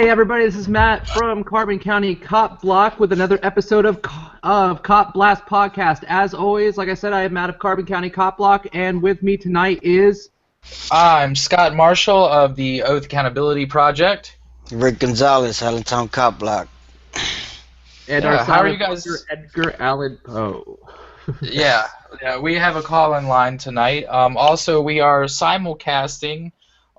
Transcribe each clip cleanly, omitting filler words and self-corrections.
Hey everybody, this is Matt from Carbon County Cop Block with another episode of Cop Blast Podcast. As always, like I said, I am Matt of Carbon County Cop Block, and with me tonight is... I'm Scott Marshall of the Oath Accountability Project. Rick Gonzales, Allentown Cop Block. And our how are you guys? Edgar Allan Poe. yeah, we have a call-in line tonight. Also, we are simulcasting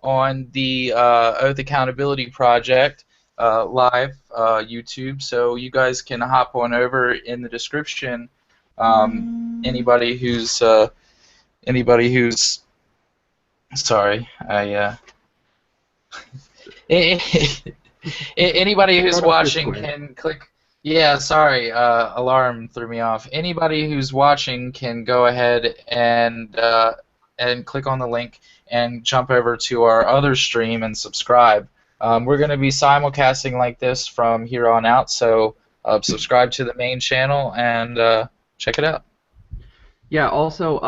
on the Oath Accountability Project live YouTube, so you guys can hop on over in the description. Anybody who's sorry, anybody who's watching can click. Yeah, sorry, alarm threw me off. Anybody who's watching can go ahead and click on the link and jump over to our other stream and subscribe. We're going to be simulcasting like this from here on out, so subscribe to the main channel and check it out. Yeah, also,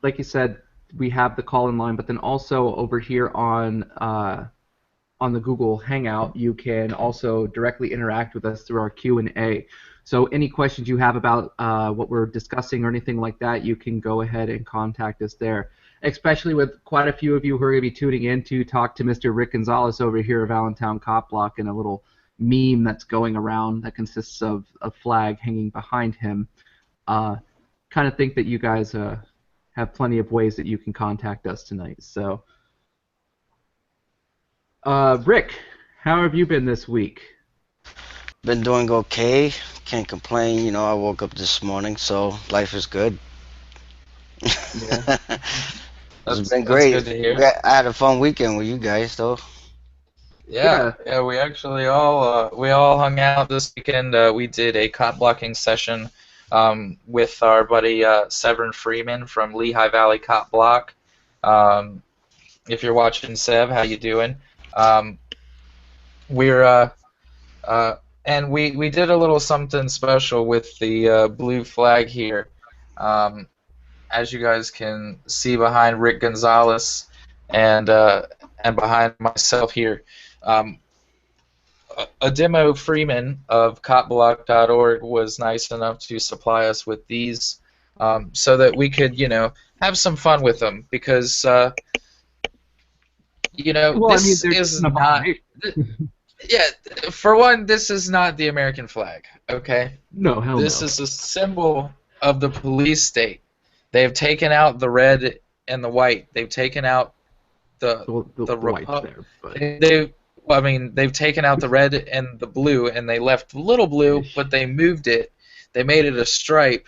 like you said, we have the call-in line, but then also over here on the Google Hangout, you can also directly interact with us through our Q&A. So any questions you have about what we're discussing or anything like that, you can go ahead and contact us there. Especially with quite a few of you who are going to be tuning in to talk to Mr. Rick Gonzales over here of Allentown Cop Block and a little meme that's going around that consists of a flag hanging behind him. Kind of think that you guys have plenty of ways that you can contact us tonight. So, Rick, how have you been this week? Been doing okay. Can't complain. You know, I woke up this morning, so life is good. Yeah. It's been great. That's good to hear. I had a fun weekend with you guys, though. Yeah, we actually all hung out this weekend. We did a cop blocking session with our buddy Severin Freeman from Lehigh Valley Cop Block. If you're watching, Sev, how you doing? We're and we did a little something special with the blue flag here. As you guys can see behind Rick Gonzales and behind myself here, a demo Freeman of copblock.org was nice enough to supply us with these so that we could, have some fun with them because, well, this is not... Yeah, for one, this is not the American flag, okay? No, hell no. This is a symbol of the police state. They have taken out the red and the white. They've taken out the white there, but... they've taken out the red and the blue, and they left the little blue, but they moved it. They made it a stripe,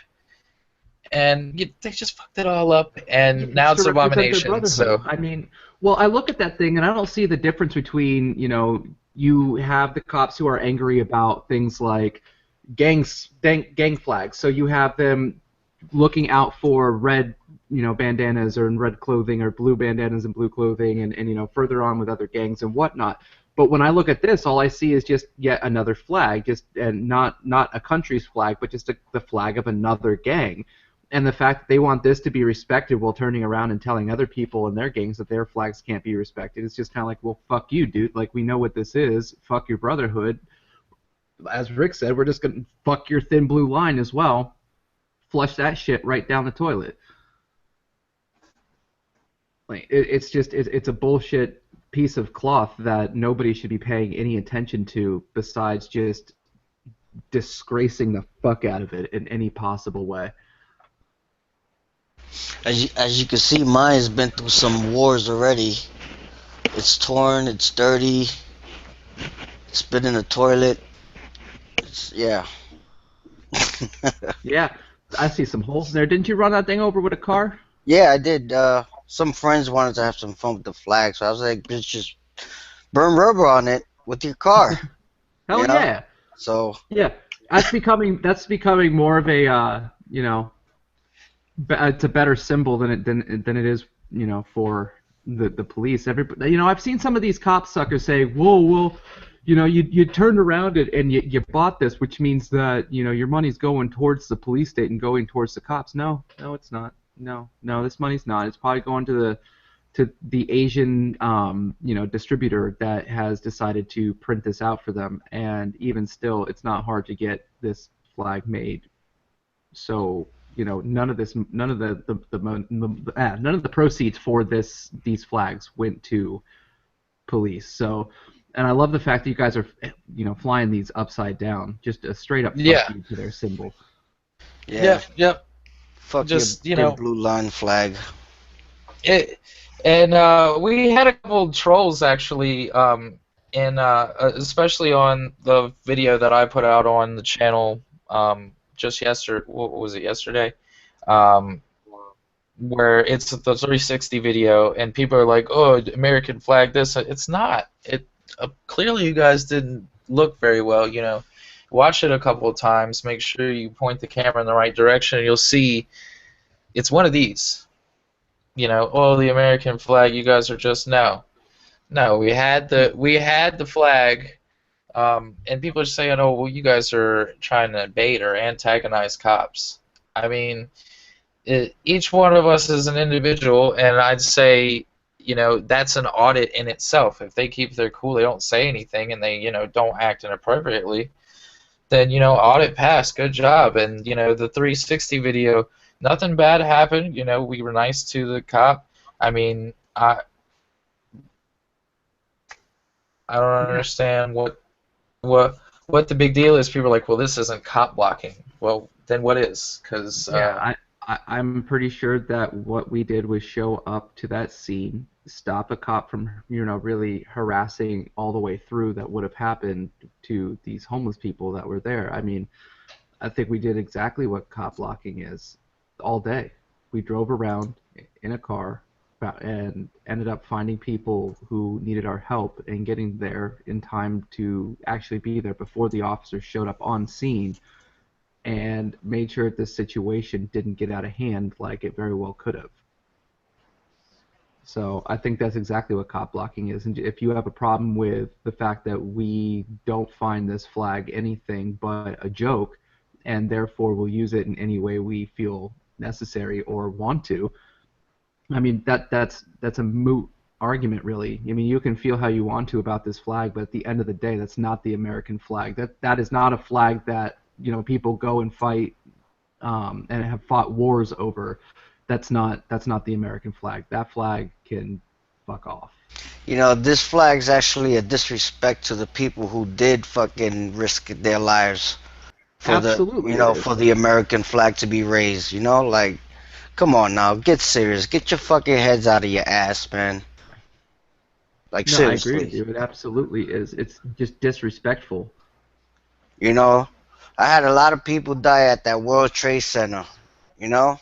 and they just fucked it all up, and now it's an abomination. So well, I look at that thing, and I don't see the difference between, you have the cops who are angry about things like gang flags, so you have them looking out for red, bandanas or in red clothing, or blue bandanas and blue clothing, and further on with other gangs and whatnot. But when I look at this, all I see is just yet another flag, and not a country's flag, but just the flag of another gang. And the fact that they want this to be respected while turning around and telling other people in their gangs that their flags can't be respected, it's just kind of like, well, fuck you, dude. Like, we know what this is. Fuck your brotherhood. As Rick said, we're just going to fuck your thin blue line as well. Flush that shit right down the toilet. Like, it's a bullshit piece of cloth that nobody should be paying any attention to besides just disgracing the fuck out of it in any possible way. As you can see, mine's been through some wars already. It's torn, it's dirty, it's been in the toilet. Yeah. Yeah, I see some holes in there. Didn't you run that thing over with a car? Yeah, I did. Some friends wanted to have some fun with the flag, so I was like, bitch, just burn rubber on it with your car. Hell yeah. So yeah, that's becoming more of a it's a better symbol than it is for the police. Everybody, I've seen some of these cop suckers say, whoa, well, you turned around and you bought this, which means that your money's going towards the police state and going towards the cops. No, it's not. No, this money's not. It's probably going to to the Asian distributor that has decided to print this out for them, and even still, it's not hard to get this flag made. So none of the proceeds for these flags went to police. So, and I love the fact that you guys are flying these upside down, just a straight up fuck you to their symbol. Yeah. Yep. Fuck just your big blue line flag. We had a couple of trolls actually, especially on the video that I put out on the channel just yesterday. What was it, yesterday? Where it's the 360 video, and people are like, "Oh, American flag this." It's not. It clearly you guys didn't look very well. Watch it a couple of times. Make sure you point the camera in the right direction, and you'll see it's one of these. Oh, the American flag. You guys are just no. We had the flag, and people are saying, "Oh, well, you guys are trying to bait or antagonize cops." I mean, each one of us is an individual, and I'd say, that's an audit in itself. If they keep their cool, they don't say anything, and they, don't act inappropriately, then, audit passed, good job. And, the 360 video, nothing bad happened. We were nice to the cop. I mean, I don't understand what the big deal is. People are like, well, this isn't cop blocking. Well, then what is? Because I'm pretty sure that what we did was show up to that scene, stop a cop from really harassing all the way through that would have happened to these homeless people that were there. I mean, I think we did exactly what cop blocking is all day. We drove around in a car and ended up finding people who needed our help and getting there in time to actually be there before the officers showed up on scene, and made sure that this situation didn't get out of hand like it very well could have. So I think that's exactly what cop blocking is. And if you have a problem with the fact that we don't find this flag anything but a joke, and therefore will use it in any way we feel necessary or want to, I mean, that's a moot argument, really. I mean, you can feel how you want to about this flag, but at the end of the day, that's not the American flag. That is not a flag that people go and fight and have fought wars over. That's not the American flag. That flag can fuck off. This flag's actually a disrespect to the people who did fucking risk their lives for Absolutely, for the American flag to be raised. Like, come on now, get serious. Get your fucking heads out of your ass, man. Like, no, seriously. I agree with you. It absolutely is. It's just disrespectful. I had a lot of people die at that World Trade Center, and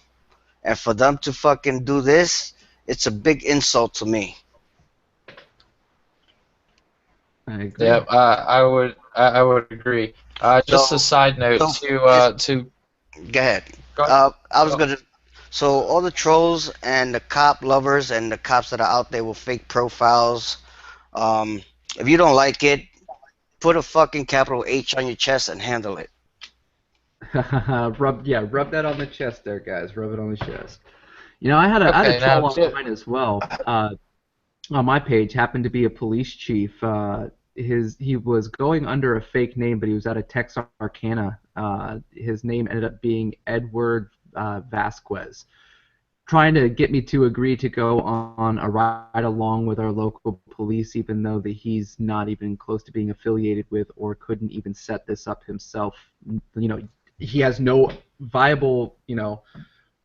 for them to fucking do this, it's a big insult to me. I agree. Yeah, I would agree. Just a side note to. Go ahead. Go ahead. I was gonna. So all the trolls and the cop lovers and the cops that are out there with fake profiles, if you don't like it, put a fucking capital H on your chest and handle it. rub that on the chest there, guys. Rub it on the chest. I had a troll online as well. On my page, happened to be a police chief. He was going under a fake name, but he was out of Texarkana. His name ended up being Edward Vasquez, trying to get me to agree to go on a ride along with our local police, even though he's not even close to being affiliated with or couldn't even set this up himself. He has no viable,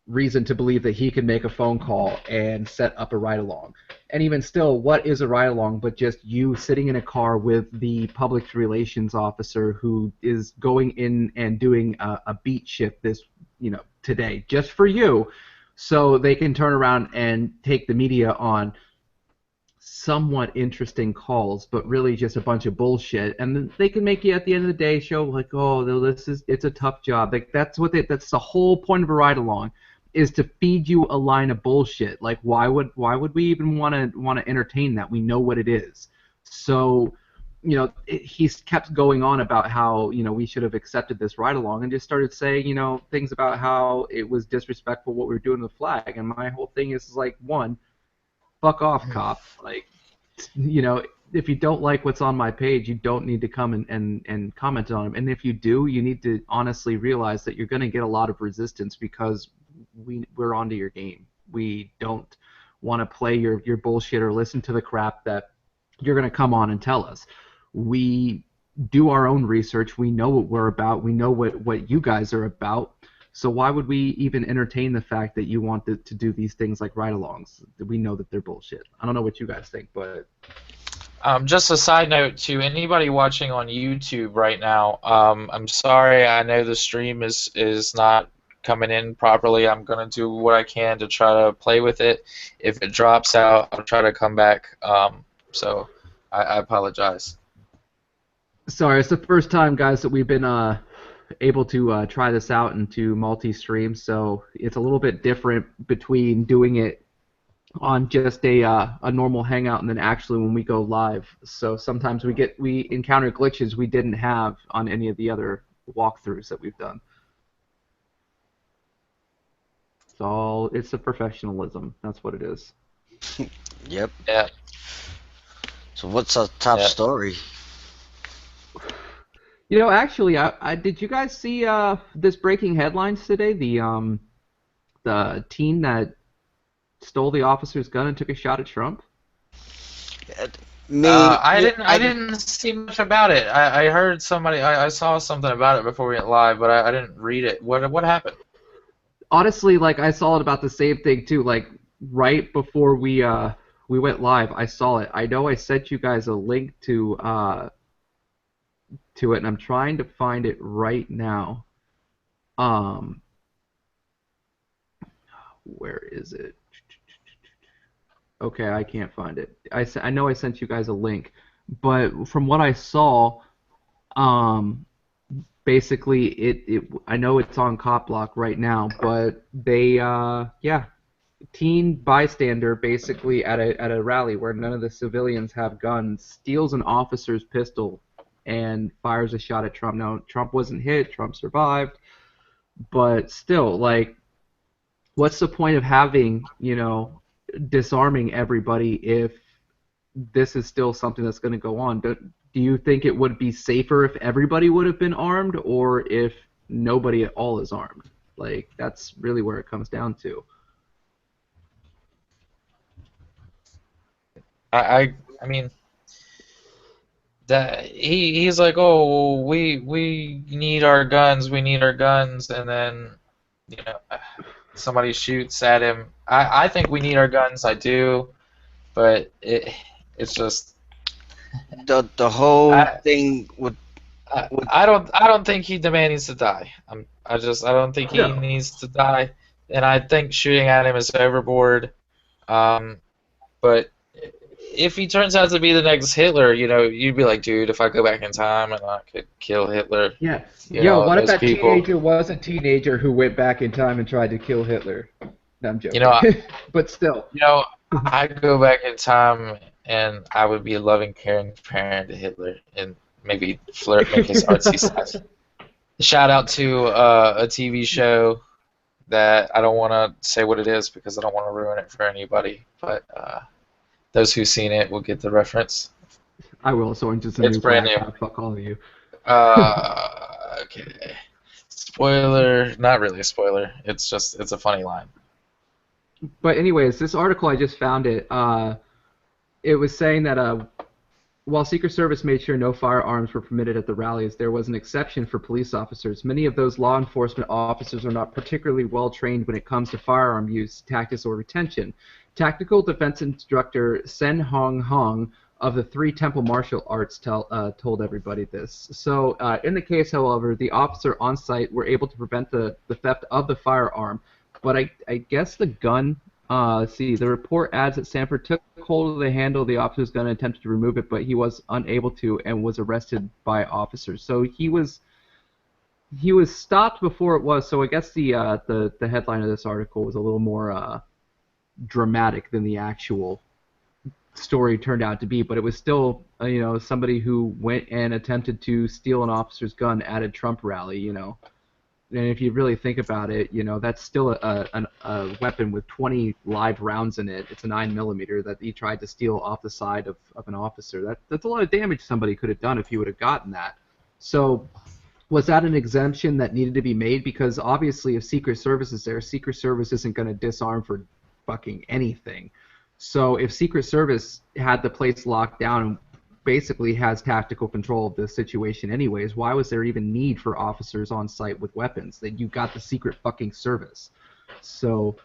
reason to believe that he can make a phone call and set up a ride-along. And even still, what is a ride-along but just you sitting in a car with the public relations officer who is going in and doing a beat shift today just for you, so they can turn around and take the media on somewhat interesting calls, but really just a bunch of bullshit, and then they can make you at the end of the day show like, oh, it's a tough job. Like that's the whole point of a ride-along, is to feed you a line of bullshit. Like why would we even want to entertain that? We know what it is. So he's kept going on about how we should have accepted this ride along, and just started saying things about how it was disrespectful what we were doing to the flag. And my whole thing is like, one, fuck off, cop. Like, you know, if you don't like what's on my page, you don't need to come and comment on them. And if you do, you need to honestly realize that you're going to get a lot of resistance because we're onto your game. We don't want to play your bullshit or listen to the crap that you're going to come on and tell us. We do our own research. We know what we're about. We know what you guys are about. So why would we even entertain the fact that you want to do these things like ride-alongs? We know that they're bullshit. I don't know what you guys think, but... Just a side note to anybody watching on YouTube right now. I'm sorry, I know the stream is not coming in properly. I'm gonna do what I can to try to play with it. If it drops out, I'll try to come back. So I apologize. Sorry, it's the first time, guys, that we've been able to try this out into multi-stream, so it's a little bit different between doing it on just a normal hangout and then actually when we go live. So sometimes we encounter glitches we didn't have on any of the other walkthroughs that we've done. It's the professionalism. That's what it is. Yep. Yeah. So what's our top story? You know, actually, I did you guys see this breaking headlines today? The teen that stole the officer's gun and took a shot at Trump. I didn't see much about it. I heard somebody. I saw something about it before we went live, but I didn't read it. What happened? Honestly, like I saw it about the same thing too. Like right before we went live, I saw it. I know I sent you guys a link to it, and I'm trying to find it right now. Where is it? Okay, I can't find it. I know I sent you guys a link, but from what I saw, basically I know it's on Cop Block right now, but they teen bystander basically at a rally where none of the civilians have guns steals an officer's pistol and fires a shot at Trump. Now, Trump wasn't hit, Trump survived, but still, like, what's the point of having, disarming everybody if this is still something that's going to go on? Do you think it would be safer if everybody would have been armed or if nobody at all is armed? Like, that's really where it comes down to. I mean, that he's like, oh, we need our guns, and then somebody shoots at him. I think we need our guns. I do, but it's just the whole thing would. I don't think he needs to die. I don't think he needs to die, and I think shooting at him is overboard. But if he turns out to be the next Hitler, you'd be like, dude, if I go back in time and I could kill Hitler. Yeah. What if that teenager was a teenager who went back in time and tried to kill Hitler? No, I'm joking. But still. I'd go back in time and I would be a loving, caring parent to Hitler and maybe make his artsy side. Shout out to a TV show that I don't want to say what it is because I don't want to ruin it for anybody, but those who've seen it will get the reference. I will. So it's brand new. Fuck all of you. Okay. Spoiler. Not really a spoiler. It's a funny line. But anyways, this article I just found it. It was saying that while Secret Service made sure no firearms were permitted at the rallies, there was an exception for police officers. Many of those law enforcement officers are not particularly well trained when it comes to firearm use, tactics, or retention. Tactical defense instructor Sen Hong Hong of the 3 Temple Martial Arts told everybody this. So in the case, however, the officer on site were able to prevent the theft of the firearm. But I guess the gun, the report adds that Sanford took hold of the handle of the officer's gun and attempted to remove it, but he was unable to and was arrested by officers. So he was stopped before it was. So I guess the headline of this article was a little more dramatic than the actual story turned out to be, but it was still somebody who went and attempted to steal an officer's gun at a Trump rally. And if you really think about it, you know, that's still a weapon with 20 live rounds in it. It's a 9mm that he tried to steal off the side of an officer. That's a lot of damage somebody could have done if he would have gotten that. So was that an exemption that needed to be made? Because obviously if Secret Service is there, Secret Service isn't going to disarm for fucking anything. So if Secret Service had the place locked down and basically has tactical control of the situation anyways, why was there even need for officers on site with weapons? That you got the Secret fucking Service. So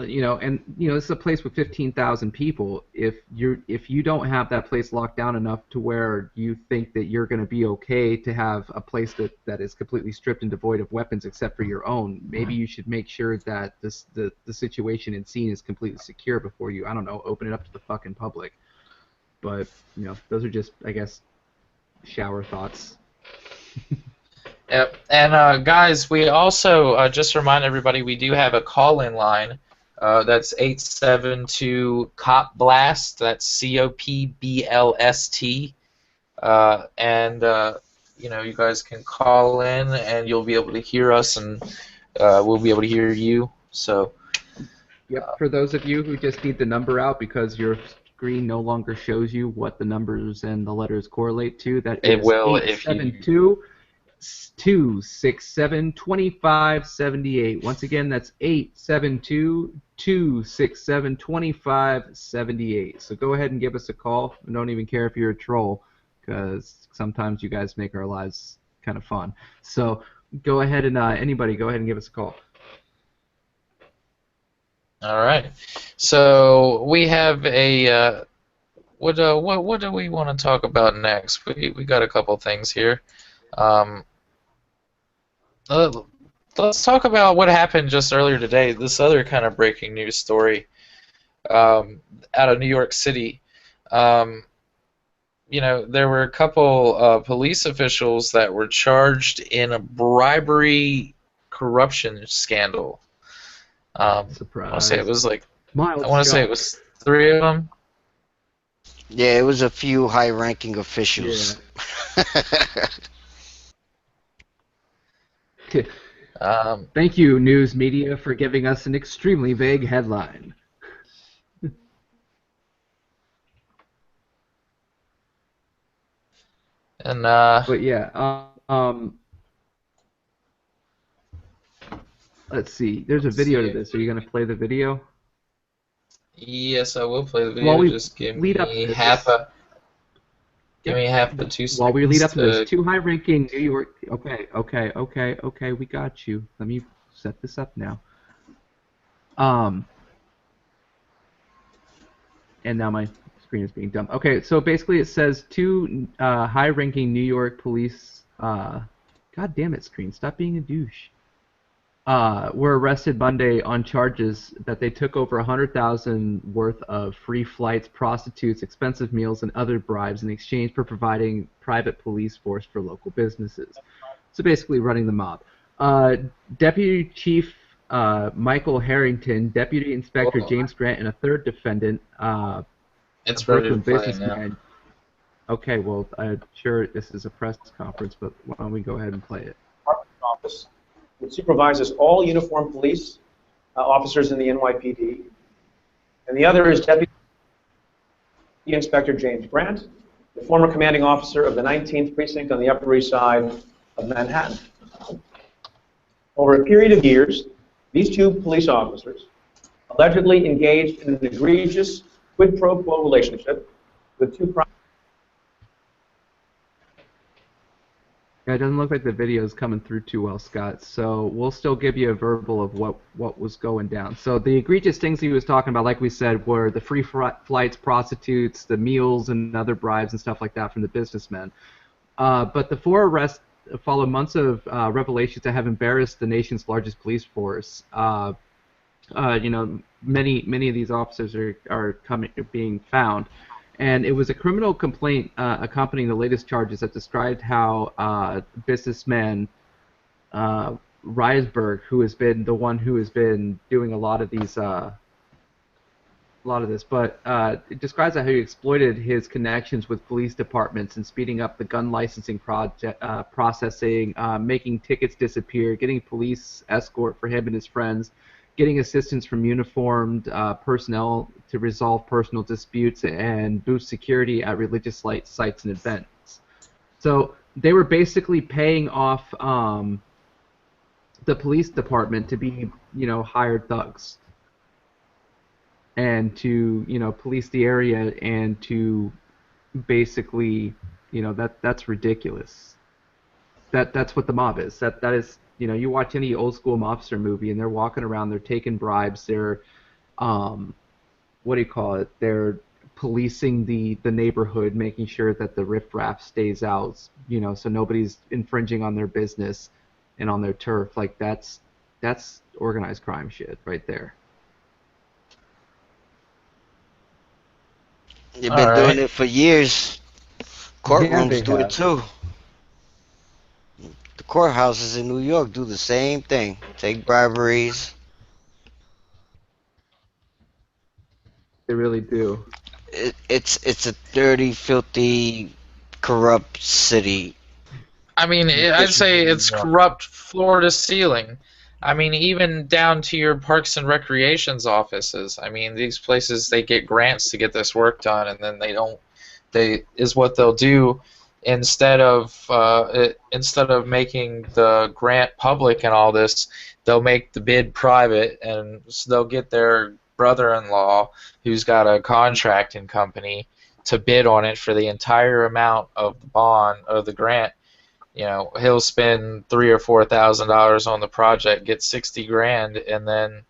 you know, and you know, this is a place with 15,000 people. If you don't have that place locked down enough to where you think that you're going to be okay to have a place that is completely stripped and devoid of weapons except for your own, maybe you should make sure that the situation and scene is completely secure before you, I don't know, open it up to the fucking public. But you know, those are just, I guess, shower thoughts. Yep. And guys, we also just remind everybody we do have a call-in line. That's 872 COP Blast. That's COPBLST. And you know, you guys can call in, and you'll be able to hear us, and we'll be able to hear you. So. Yep. For those of you who just need the number out because your screen no longer shows you what the numbers and the letters correlate to, that it is will 872 267 2578. Once again, that's 872 267 2578. So go ahead and give us a call. I don't even care if you're a troll, because sometimes you guys make our lives kind of fun. So go ahead and anybody, go ahead and give us a call. All right. So we have a what do we want to talk about next? We got a couple things here. Let's talk about what happened just earlier today. This other kind of breaking news story out of New York City. You know, there were a couple police officials that were charged in a bribery corruption scandal. Surprise. I want to say it was like Mild I want to say it was 3 of them. Yeah, it was a few high-ranking officials. Yeah. Thank you, news media, for giving us an extremely vague headline. And But yeah, let's see. There's a video to this. Are you gonna play the video? yes, I will play the video. While we Just give lead up me to half this, give me half the 2 seconds. while we lead up to this, to- two high-ranking New York. Okay. We got you. Let me set this up now. And now my screen is being dumb. Okay, so basically it says two high-ranking New York police. God damn it, screen! Stop being a douche. Were arrested Monday on charges that they took over $100,000 worth of free flights, prostitutes, expensive meals, and other bribes in exchange for providing private police force for local businesses. So basically running the mob. Deputy Chief Michael Harrington, Deputy Inspector James Grant, and a third defendant, it's a ready to Brooklyn play businessman. now. Okay, well, I'm sure this is a press conference, but why don't we go ahead and play it? Office, which supervises all uniformed police officers in the NYPD. And the other is Deputy Inspector James Grant, the former commanding officer of the 19th Precinct on the Upper East Side of Manhattan. Over a period of years, these two police officers allegedly engaged in an egregious quid pro quo relationship with two Yeah, it doesn't look like the video is coming through too well, Scott, so we'll still give you a verbal of what was going down. So the egregious things he was talking about, like we said, were the free flights, prostitutes, the meals, and other bribes and stuff like that from the businessmen. But the four arrests follow months of revelations that have embarrassed the nation's largest police force. You know, many of these officers are being found. And it was a criminal complaint accompanying the latest charges that described how businessman Reisberg, who has been the one who has been doing a lot of these lot of this, but it describes how he exploited his connections with police departments and speeding up the gun licensing processing, making tickets disappear, getting police escort for him and his friends, getting assistance from uniformed personnel to resolve personal disputes and boost security at religious sites and events. So they were basically paying off the police department to be, hired thugs and to, police the area and to basically, that's ridiculous. That's what the mob is. That is, you watch any old school mobster movie and they're walking around, they're taking bribes, they're what do you call it? They're policing the neighborhood, making sure that the riffraff stays out, so nobody's infringing on their business and on their turf. Like that's organized crime shit right there. They've been doing it for years. Courtrooms do it too. The courthouses in New York do the same thing. Take briberies. They really do. It's a dirty, filthy, corrupt city. I mean, I'd say it's corrupt floor to ceiling. I mean, even down to your parks and recreations offices. I mean, these places, they get grants to get this work done, and then what they'll do instead of making the grant public and all this, they'll make the bid private, and so they'll get their brother-in-law, who's got a contracting company, to bid on it for the entire amount of the bond of the grant. He'll spend $3,000 or $4,000 on the project, get $60,000, and then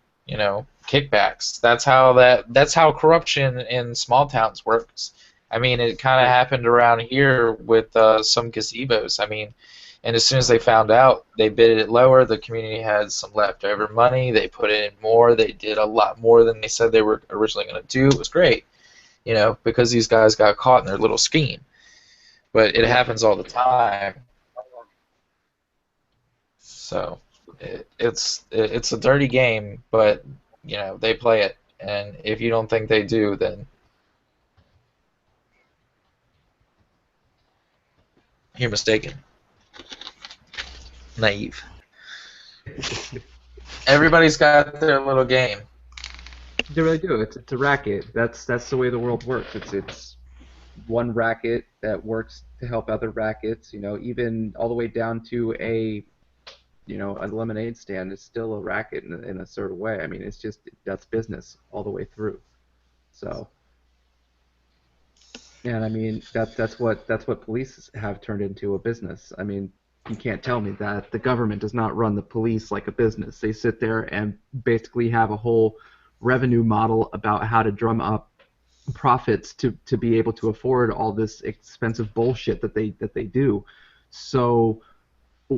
kickbacks. That's how corruption in small towns works. I mean, it kind of happened around here with some gazebos. I mean, and as soon as they found out, they bid it lower. The community had some leftover money. They put in more. They did a lot more than they said they were originally going to do. It was great, because these guys got caught in their little scheme. But it happens all the time. So it's a dirty game, but they play it, and if you don't think they do, then you're mistaken. Naive. Everybody's got their little game. They really do. It's a racket. That's the way the world works. It's one racket that works to help other rackets. Even all the way down to a lemonade stand is still a racket in a sort of way. I mean, that's business all the way through. So, and I mean that's what police have turned into, a business. I mean, you can't tell me that the government does not run the police like a business. They sit there and basically have a whole revenue model about how to drum up profits to be able to afford all this expensive bullshit that they do. So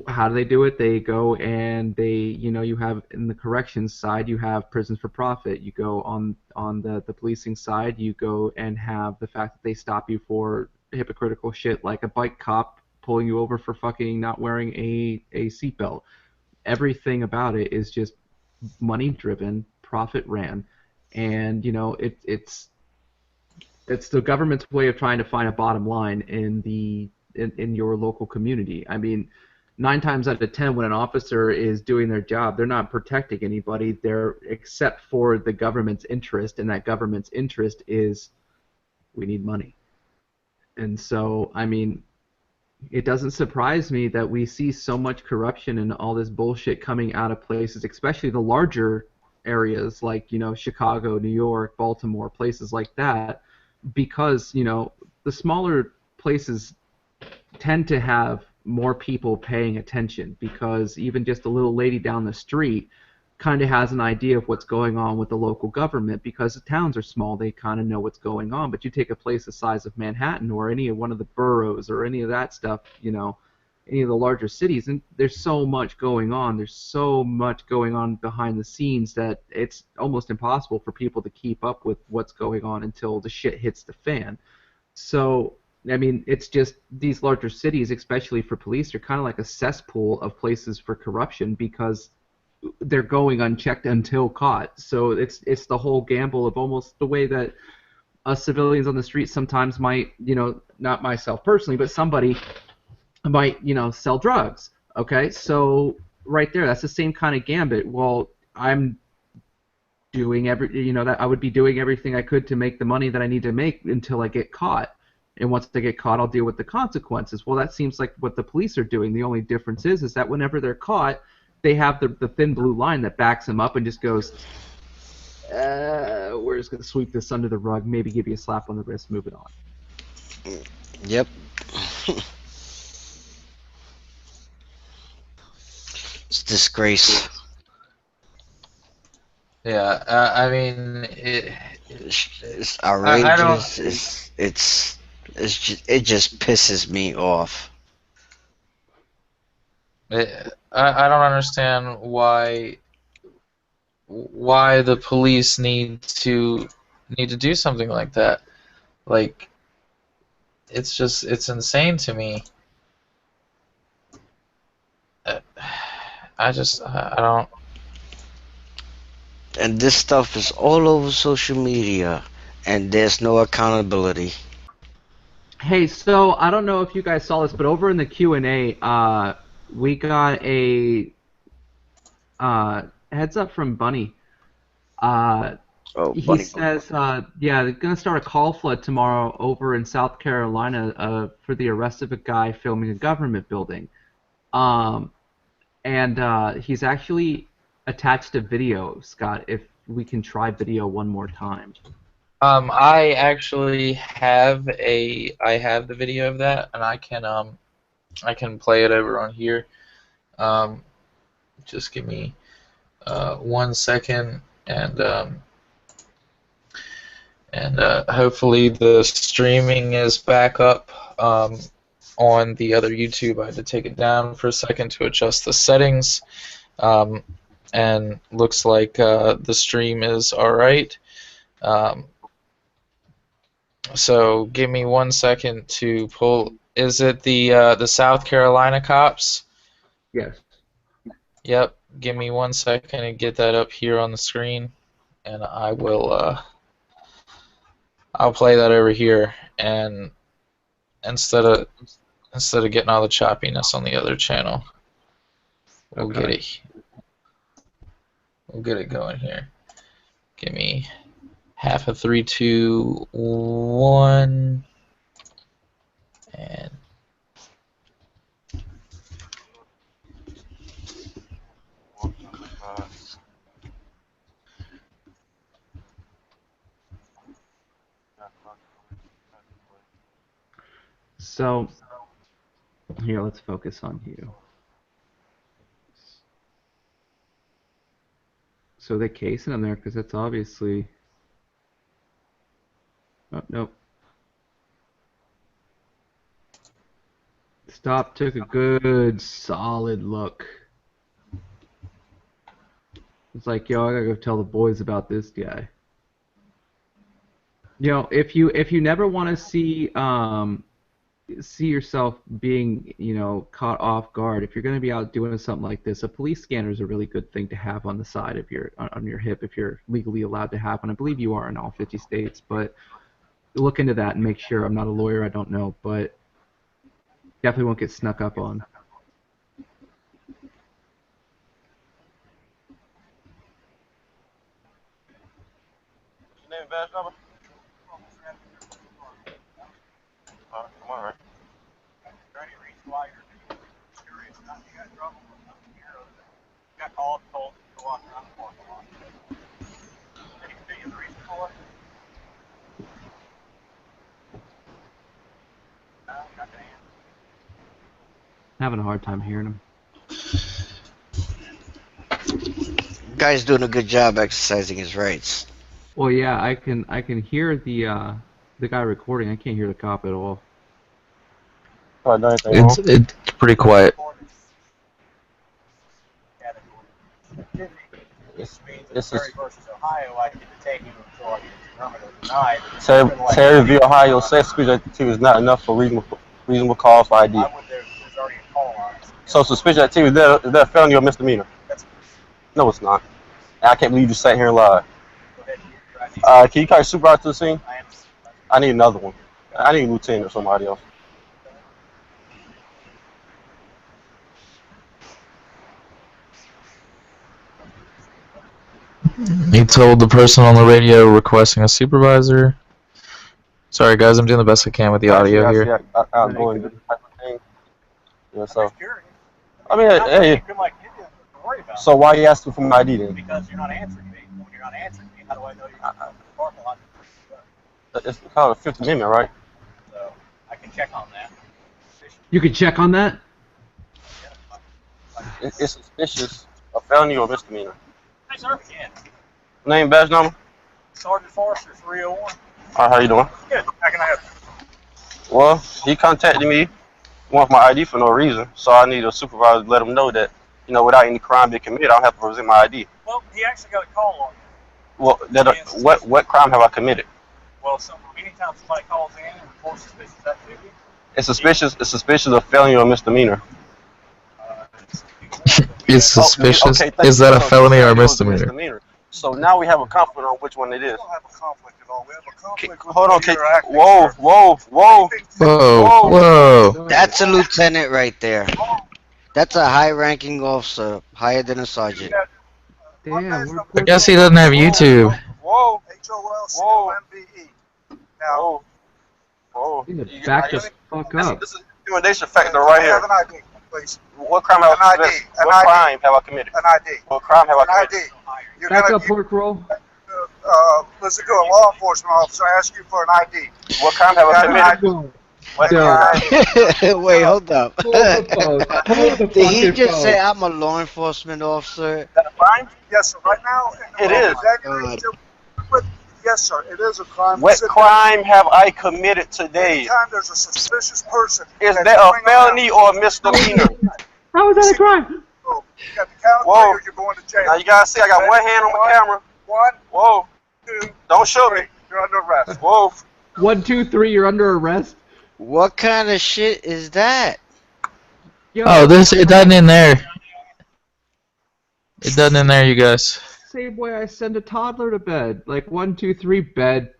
how do they do it? They go and you have in the corrections side, you have prisons for profit. You go on the policing side, you go and have the fact that they stop you for hypocritical shit like a bike cop pulling you over for fucking not wearing a seatbelt. Everything about it is just money driven, profit ran, and it's the government's way of trying to find a bottom line in your local community. I mean, 9 times out of 10, when an officer is doing their job, they're not protecting anybody. They're except for the government's interest, and that government's interest is we need money. And so, I mean, it doesn't surprise me that we see so much corruption and all this bullshit coming out of places, especially the larger areas like Chicago, New York, Baltimore, places like that, because the smaller places tend to have more people paying attention, because even just a little lady down the street kind of has an idea of what's going on with the local government, because the towns are small, they kind of know what's going on. But you take a place the size of Manhattan or any of one of the boroughs or any of that stuff, any of the larger cities, and there's so much going on. There's so much going on behind the scenes that it's almost impossible for people to keep up with what's going on until the shit hits the fan. So I mean, it's just these larger cities, especially for police, are kind of like a cesspool of places for corruption, because they're going unchecked until caught. So it's the whole gamble of almost the way that us civilians on the street sometimes might, not myself personally, but somebody might, sell drugs. Okay, so right there, that's the same kind of gambit. Well, I'm doing that I would be doing everything I could to make the money that I need to make until I get caught. And once they get caught, I'll deal with the consequences. Well, that seems like what the police are doing. The only difference is that whenever they're caught, they have the thin blue line that backs them up and just goes, we're just going to sweep this under the rug, maybe give you a slap on the wrist, move it on. Yep. It's a disgrace. Yeah, I mean, It's outrageous. It just pisses me off. I don't understand why the police need to do something like that. Like, it's insane to me. I don't. And this stuff is all over social media, and there's no accountability. Hey, so I don't know if you guys saw this, but over in the Q&A, we got a heads up from Bunny. He says, yeah, they're going to start a call flood tomorrow over in South Carolina for the arrest of a guy filming a government building. And he's actually attached a video, Scott, if we can try video one more time. I actually have the video of that, and I can play it over on here. Just give me 1 second, and hopefully the streaming is back up on the other YouTube. I had to take it down for a second to adjust the settings, and looks like the stream is all right. So give me 1 second to pull. Is it the South Carolina cops? Yes. Yep. Give me 1 second and get that up here on the screen, and I will. I'll play that over here, and instead of getting all the choppiness on the other channel, we'll get it. We'll get it going here. Give me half of 3, 2, 1, and so here, let's focus on you. So they're casing him there because that's obviously. Oh, nope. Stop, took a good, solid look. It's like, yo, I gotta go tell the boys about this guy. You know, if you never want to see yourself being, caught off guard, if you're going to be out doing something like this, a police scanner is a really good thing to have on the side of on your hip if you're legally allowed to have one. I believe you are in all 50 states, but look into that and make sure. I'm not a lawyer, I don't know, but definitely won't get snuck up on. Name badge number? Come on, right? Trying to reach wire. Curious, you got trouble got called, told to go on around the parking lot. Any particular reason for it? No, not gonna answer. Having a hard time hearing him. Guy's doing a good job exercising his rights. Well, yeah, I can hear the guy recording. I can't hear the cop at all. it's pretty quiet. This is versus Ohio. I get to take him until I get determined or denied. Terry v. Ohio says speech activity is not enough for reasonable cause for ID. There's already a call on it. So suspicious activity, is that a felony or misdemeanor? No, it's not. I can't believe you sat here and lied. Go ahead and get your ID. Can you carry supervisor to the scene? I am. I need another one. I need a lieutenant or somebody else. He told the person on the radio requesting a supervisor. Sorry, guys, I'm doing the best I can with the audio here. Outgoing type of thing. Yeah, I'm so just curious. I mean, Not that hey. you could like get them to worry about. So why you asking for my ID then? Because you're not answering me. When you're not answering me, how do I know you're not in the parking lot? It's called the Fifth Amendment, right? So I can check on that. You could check on that? It's suspicious, a felony or misdemeanor. Hey, sir. Again. Name, badge number. Sergeant Forrester, 301. All right, how you doing? Good. How can I help you? Well, he contacted me, wants my ID for no reason, so I need a supervisor to let him know that, you know, without any crime being committed, I don't have to present my ID. Well, he actually got a call on you. Well, what crime have I committed? Well, anytime somebody calls in and reports suspicious activity, It's suspicious of felony or misdemeanor. It's suspicious. Okay, Is that a so felony or a it was misdemeanor? So now we have a conflict on which one it is. we don't have a conflict at all. We have a conflict with Hold on, the way you're acting, whoa, sir. whoa, whoa. Whoa, whoa. That's a lieutenant right there. That's a high-ranking officer, higher than a sergeant. Damn, I guess he doesn't have YouTube. Whoa, HOLCOMBE. Now, whoa. You need to back the fuck up. This is intimidation factor right here. have an ID, please. What crime have I committed? What crime have I committed? An ID. What crime have I An committed? ID. You're Back gonna, up, pork roll. listen to a law enforcement officer ask you for an ID. What crime have I committed? No. What No. crime? Wait, hold up. Hold the phone. Hold the Did he fucking just phone. say I'm a law enforcement officer? Is that a crime? Yes, sir. Right now, It is. Yes, sir. It is a crime. What crime have I committed today? Anytime there's a suspicious person. Is that's that a going felony or a misdemeanor? How is that a crime? around, you got the count of Whoa. three or you're going to jail. Now you gotta see, I got one hand on the camera. 1, Whoa, 2, don't show me. 3. You're under arrest. Whoa. 1, 2, 3. You're under arrest. What kind of shit is that? Yo, Oh, it doesn't in there. It doesn't in there, you guys. Same way I send a toddler to bed. Like 1, 2, 3, bed.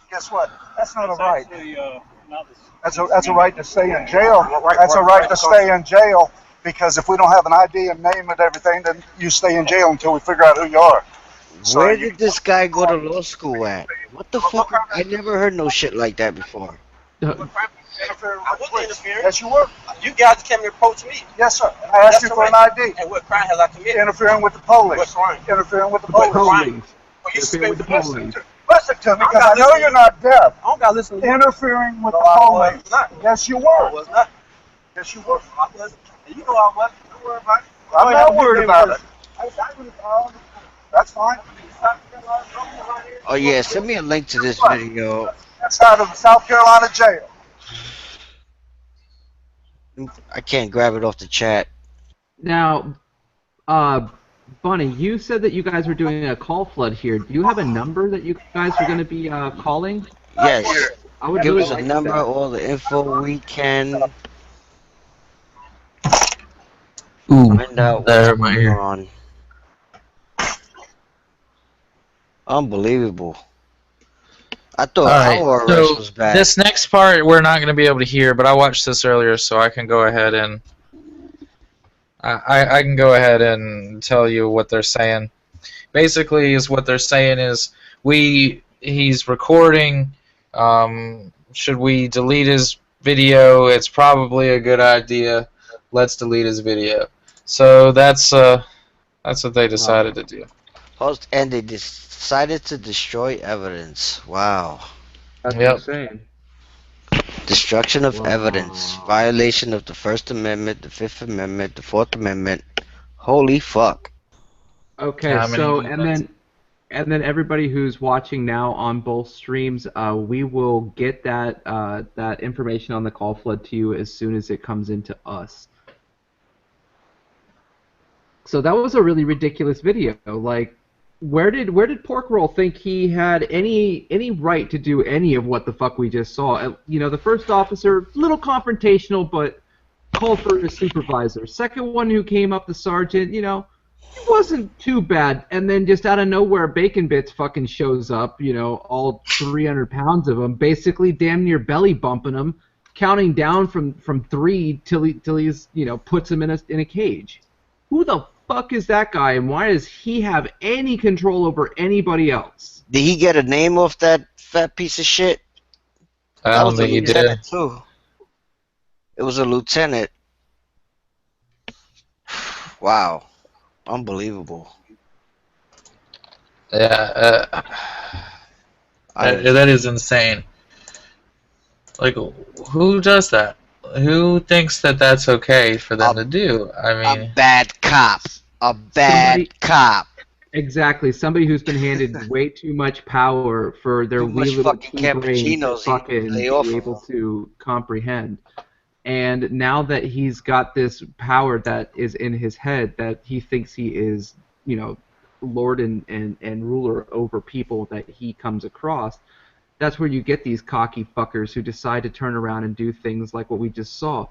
Guess what? That's not a right. That's a right to stay in jail. That's a right to stay in jail because if we don't have an ID and name and everything, then you stay in jail until we figure out who you are. Where did this guy go to law school at? What the fuck? I never heard no shit like that before. I wasn't interfering. Yes, you were. You guys came and approached me. Yes, sir. And I asked you for an ID. And what crime have I committed? Interfering with the police. What crime? Interfering with the Police. police. Well, you Interfering with the listen police. to- Listen to me, because I'm I not know listening. you're not deaf. I don't gotta listen to you. Interfering with No, the I police. was not. Yes, you I were. was not. Yes, you were. I wasn't. And you know I wasn't. Don't worry about it. I'm not worried about it. That's fine. Oh yeah, send me a link to this video. That's out of the South Carolina jail. I can't grab it off the chat. Now, Bunny, you said that you guys were doing a call flood here. Do you have a number that you guys are going to be calling? Yes. I would Give really us a like number, that. all the info we can Ooh, find out there, what's my going ear. on. Unbelievable. I thought Alright, our arrest so was bad. this next part we're not going to be able to hear, but I watched this earlier, so I can go ahead and I can go ahead and tell you what they're saying. Basically, is what they're saying is he's recording. Should we delete his video? It's probably a good idea. Let's delete his video. So that's what they decided to do. And they decided to destroy evidence. Wow. That's Yep. insane. Destruction of Wow. evidence. Violation of the First Amendment, the Fifth Amendment, the Fourth Amendment. Holy fuck. Okay, How many so minutes? and then everybody who's watching now on both streams, we will get that that information on the call flood to you as soon as it comes into us. So that was a really ridiculous video. Like, where did Pork Roll think he had any right to do any of what the fuck we just saw? You know, the first officer, little confrontational, but called for his supervisor. Second one who came up, the sergeant, you know, he wasn't too bad. And then just out of nowhere, Bacon Bits fucking shows up, you know, all 300 pounds of him, basically damn near belly bumping him, counting down from 3 till he's, you know, puts him in a cage. Who the fuck is that guy, and why does he have any control over anybody else? Did he get a name off that fat piece of shit? I That don't was a think he did. lieutenant too. It was a lieutenant. Wow. Unbelievable. Yeah, that is insane. Like, who does that? Who thinks that that's okay for them to do? I mean, a bad cop. A bad cop. Exactly. Somebody who's been handed way too much power for their wee little pea brain to fucking be able to comprehend. And now that he's got this power that is in his head, that he thinks he is, you know, lord and ruler over people that he comes across, that's where you get these cocky fuckers who decide to turn around and do things like what we just saw.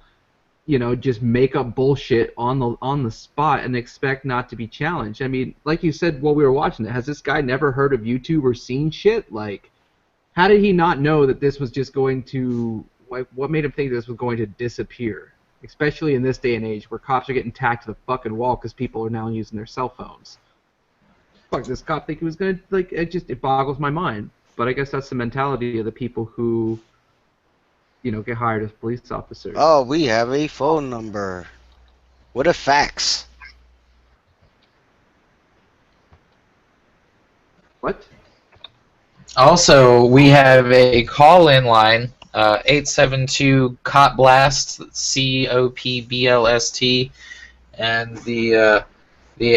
You know, just make up bullshit on the spot and expect not to be challenged. I mean, like you said while we were watching it, has this guy never heard of YouTube or seen shit? Like, how did he not know that this was just going to, like, what made him think this was going to disappear? Especially in this day and age where cops are getting tacked to the fucking wall because people are now using their cell phones. Fuck, this cop think he was going to, like, it boggles my mind. But I guess that's the mentality of the people who, you know, get hired as police officers. Oh, we have a phone number. What a fax. What? also, we have a call-in line, 872-COP-BLAST, COPBLST, and the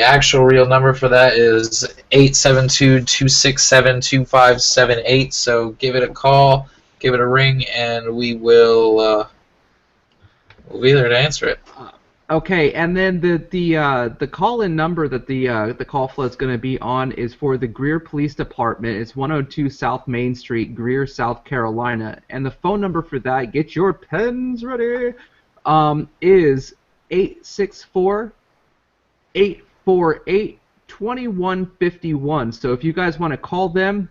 actual real number for that is 872-267-2578. So give it a call, give it a ring, and we will we'll be there to answer it. Okay, and then the call-in number that the call flow is going to be on is for the Greer Police Department. It's 102 South Main Street, Greer, South Carolina, and the phone number for that, get your pens ready, is 864-848-2151. So if you guys want to call them,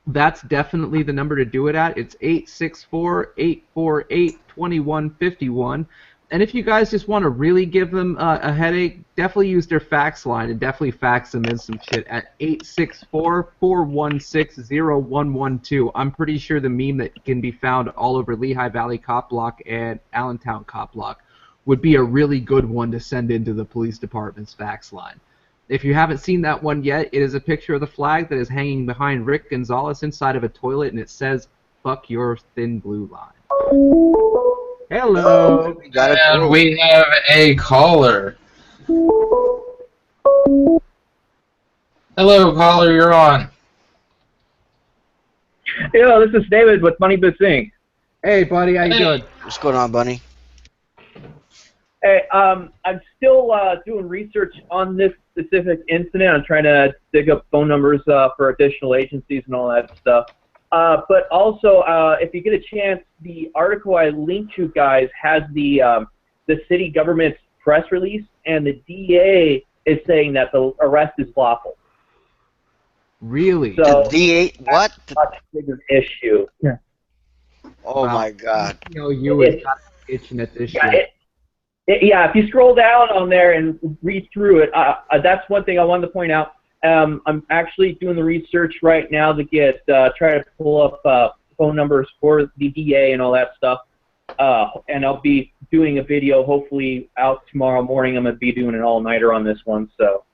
that's definitely the number to do it at. It's 864-848-2151. And if you guys just want to really give them a headache, definitely use their fax line and definitely fax them in some shit at 864-416-0112. I'm pretty sure the meme that can be found all over Lehigh Valley Cop Block and Allentown Cop Block would be a really good one to send into the police department's fax line. If you haven't seen that one yet, it is a picture of the flag that is hanging behind Rick Gonzales inside of a toilet, and it says, "Fuck your thin blue line." Hello. And we have a caller. Hello, caller, you're on. Yo, this is David with Money Bits Inc. Hey, buddy, how you doing? What's going on, Bunny? Hey, I'm still doing research on this specific incident. I'm trying to dig up phone numbers for additional agencies and all that stuff. But also, if you get a chance, the article I linked to, guys, has the city government's press release, and the DA is saying that the arrest is lawful. Really? So the DA, what? That's a bigger issue. Yeah. Oh, wow. My God. You know, you were itching at this shit. Yeah, if you scroll down on there and read through it, that's one thing I wanted to point out. I'm actually doing the research right now to try to pull up phone numbers for the DA and all that stuff. And I'll be doing a video hopefully out tomorrow morning. I'm going to be doing an all-nighter on this one. So.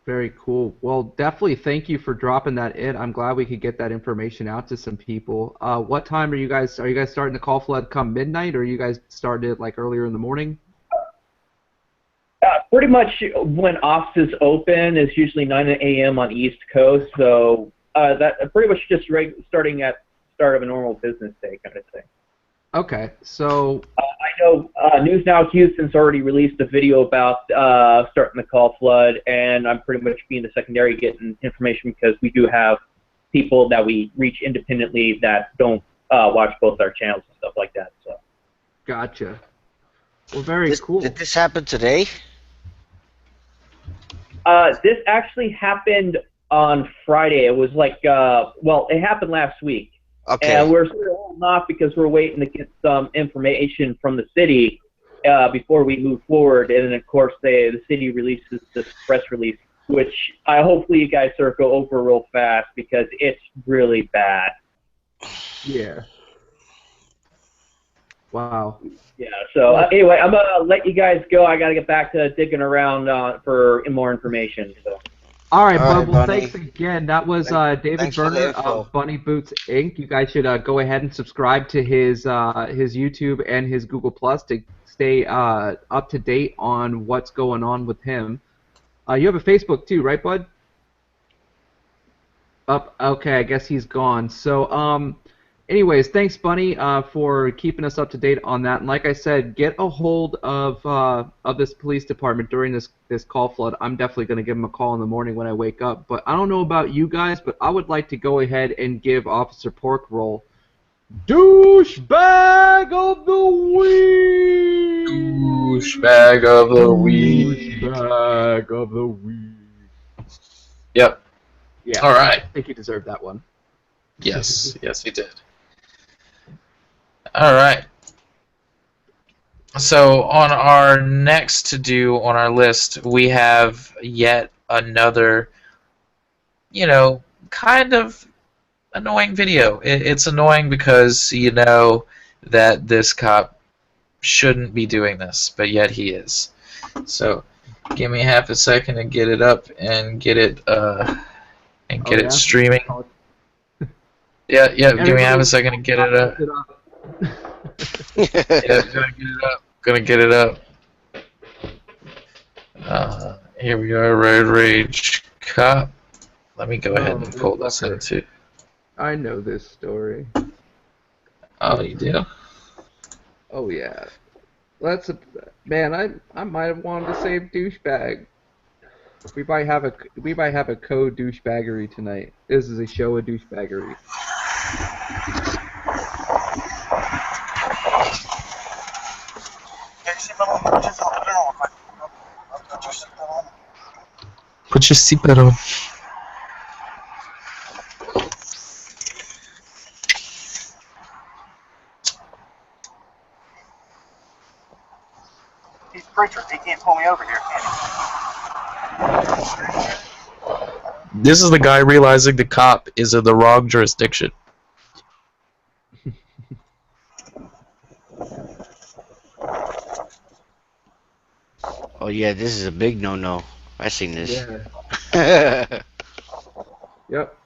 Very cool. Well, definitely thank you for dropping that in. I'm glad we could get that information out to some people. What time are you guys starting the call flood come midnight, or are you guys started it like earlier in the morning? Pretty much when offices open is usually 9 a.m. on East Coast, so that pretty much just starting at start of a normal business day kind of thing. Okay, so I know News Now Houston's already released a video about starting the call flood, and I'm pretty much being the secondary getting information because we do have people that we reach independently that don't watch both our channels and stuff like that. So. Gotcha. Well, very cool. Did this happen today? This actually happened on Friday. It was like, well, it happened last week. Okay. And we're sort of holding off because we're waiting to get some information from the city before we move forward. And then, of course, the city releases this press release, which hopefully you guys sort of go over real fast because it's really bad. Yeah. Wow. Yeah, so anyway, I'm going to let you guys go. I got to get back to digging around for more information. So. All right, All right, bud. Well, Bunny. thanks again. That was David thanks for the Berner info. of Bunny Boots Inc. You guys should go ahead and subscribe to his YouTube and his Google Plus to stay up to date on what's going on with him. You have a Facebook too, right, bud? Okay, I guess he's gone. So, anyways, thanks, Bunny, for keeping us up to date on that. And like I said, get a hold of this police department during this call flood. I'm definitely going to give him a call in the morning when I wake up. But I don't know about you guys, but I would like to go ahead and give Officer Porkroll Douchebag of the Week! Douchebag of the week. Douchebag of the Week. Yep. Yeah. All right. I think he deserved that one. Yes. Yes, he did. All right. So on our next to-do on our list, we have yet another, kind of annoying video. It's annoying because you know that this cop shouldn't be doing this, but yet he is. So give me half a second to get it up and get it it streaming. Yeah, give me half a second to get it up. Gonna get it up. Here we are, Road Rage Cop. Let me go ahead and pull this into. I know this story. Oh, you do? Oh yeah. Man, I might have wanted to save douchebag. We might have a code douchebaggery tonight. This is a show of douchebaggery. Put your seatbelt on. He's preacher. He can't pull me over here, can he? This is the guy realizing the cop is in the wrong jurisdiction. Oh yeah, this is a big no-no. I seen this. Yeah. Yep.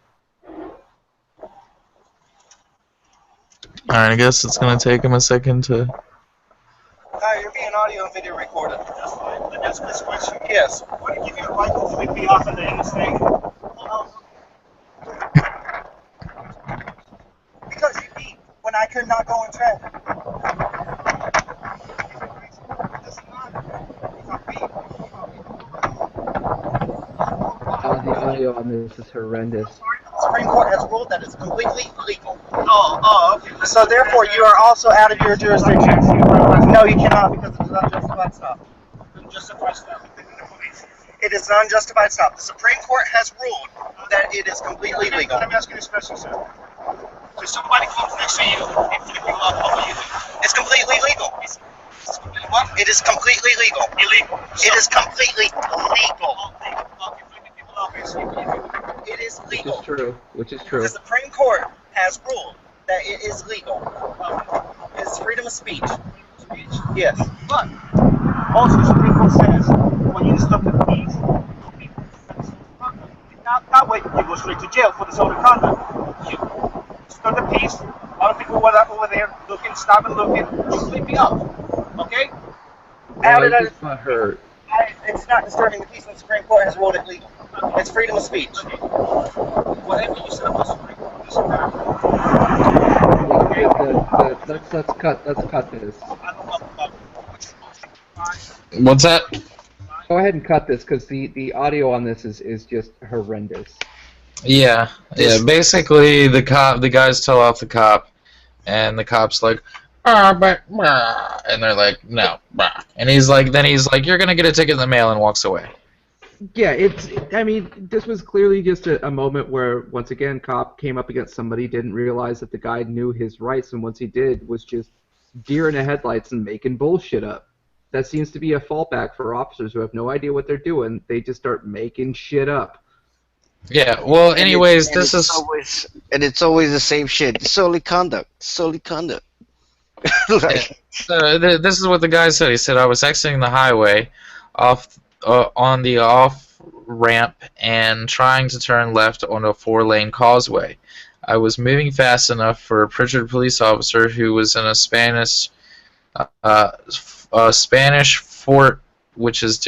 Alright, I guess it's gonna take him a second to... Hi, you're being audio and video recorded. That's fine. But that's this question. Yes. Would you give you a license to be off of the interstate? Because you beat when I could not go in traffic. The audio on this is horrendous. The Supreme Court has ruled that it's completely illegal. Okay. So therefore, you are also out of your jurisdiction. No, you cannot because it's an unjustified stop. Unjustified stop. It is an unjustified stop. The Supreme Court has ruled that it is completely legal. Let me ask you this question, sir. If somebody comes next to you and flip you up, what will you do? It's completely legal. What? It is completely legal. Illegal. It is completely legal. It is legal. Which is true. The Supreme Court has ruled that it is legal. It's freedom of speech. Speech? Yes. But also the Supreme Court says when you stop the peace, that way you go straight to jail for disorder conduct. You stop the peace. A lot of people were over there looking, stopping, looking. You flip me up. Okay? Hurt. It's not disturbing the peace, and the Supreme Court has ruled it legal. It's freedom of speech. Whatever you said about the Supreme Court, Let's cut this. What's that? Go ahead and cut this because the audio on this is just horrendous. Yeah. Basically, the guys tell off the cop, and the cop's like, and they're like, no, and he's like, you're gonna get a ticket in the mail, and walks away. Yeah, I mean, this was clearly just a moment where, once again, cop came up against somebody, didn't realize that the guy knew his rights, and once he did, was just deer in the headlights and making bullshit up. That seems to be a fallback for officers who have no idea what they're doing. They just start making shit up. Yeah, well, anyways, it's always the same shit. Disorderly conduct. Like, this is what the guy said. He said, I was exiting the highway on the off ramp and trying to turn left on a 4-lane causeway. I was moving fast enough for a Pritchard police officer who was in a Spanish fort, which is a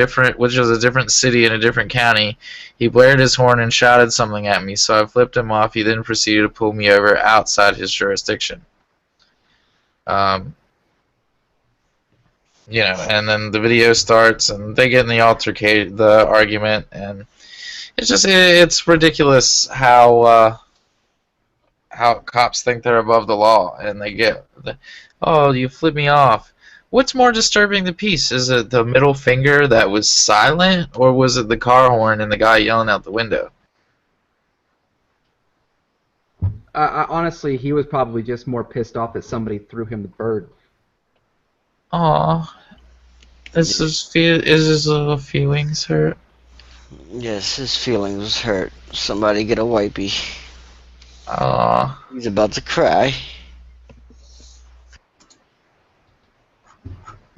different city in a different county. He blared his horn and shouted something at me, so I flipped him off. He then proceeded to pull me over outside his jurisdiction. You know, and then the video starts, and they get in the argument, and it's ridiculous how cops think they're above the law, and they get, oh, you flipped me off. What's more disturbing the peace? Is it the middle finger that was silent, or was it the car horn and the guy yelling out the window? Honestly, he was probably just more pissed off that somebody threw him the bird. Aw, is his little feelings hurt? yes, his feelings hurt. Somebody get a wipey. Aw. He's about to cry.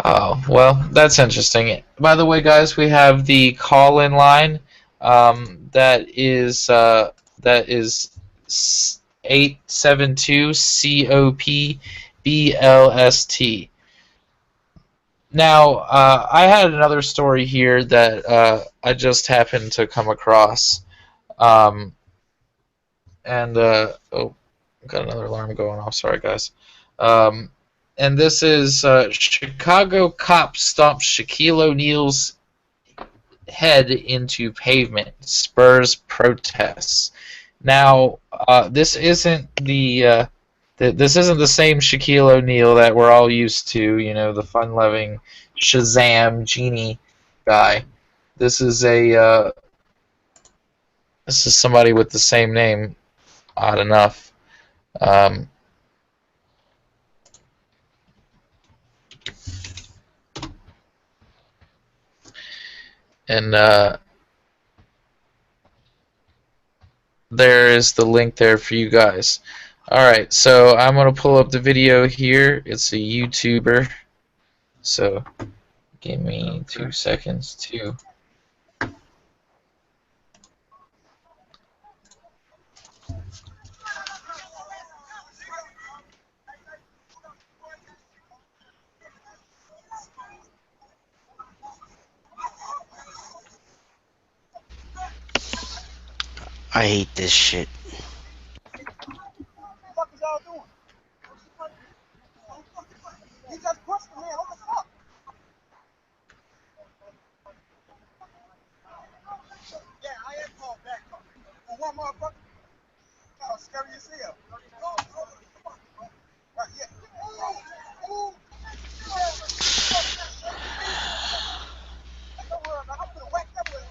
Oh, well, that's interesting. By the way, guys, we have the call-in line. That is 872-COP-BLST. Now, I had another story here that I just happened to come across. Oh, got another alarm going off. Sorry, guys. And this is Chicago cop stomps Shaquille O'Neal's head into pavement, spurs protests. Now, this isn't the same Shaquille O'Neal that we're all used to. You know, the fun-loving Shazam genie guy. This is somebody with the same name. Odd enough. And there is the link there for you guys. Alright, so I'm going to pull up the video here. It's a YouTuber. So give me 2 seconds to... I hate this shit. What the fuck is y'all doing? He just pushed the man. What the fuck? Yeah, I am called back. For one motherfucker. Oh, scary as hell. Right, yeah. Ooh. Don't worry about it. I'm gonna whack that with it.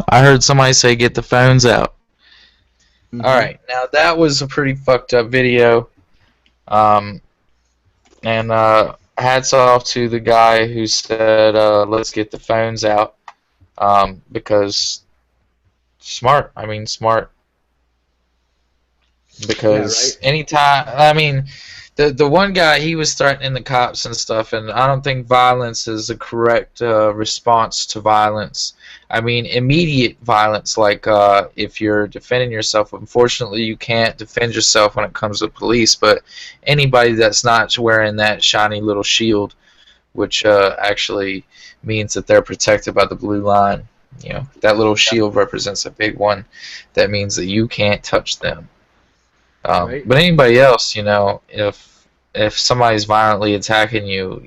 I heard somebody say get the phones out. Alright, now that was a pretty fucked up video. And hats off to the guy who said, let's get the phones out. Because smart. I mean, smart. Because anytime, I mean, the one guy, he was threatening the cops and stuff, and I don't think violence is a correct response to violence. I mean, immediate violence, like if you're defending yourself. Unfortunately, you can't defend yourself when it comes to police, but anybody that's not wearing that shiny little shield, which actually means that they're protected by the blue line. You know, that little shield represents a big one. That means that you can't touch them. But anybody else, you know, if if somebody's violently attacking you,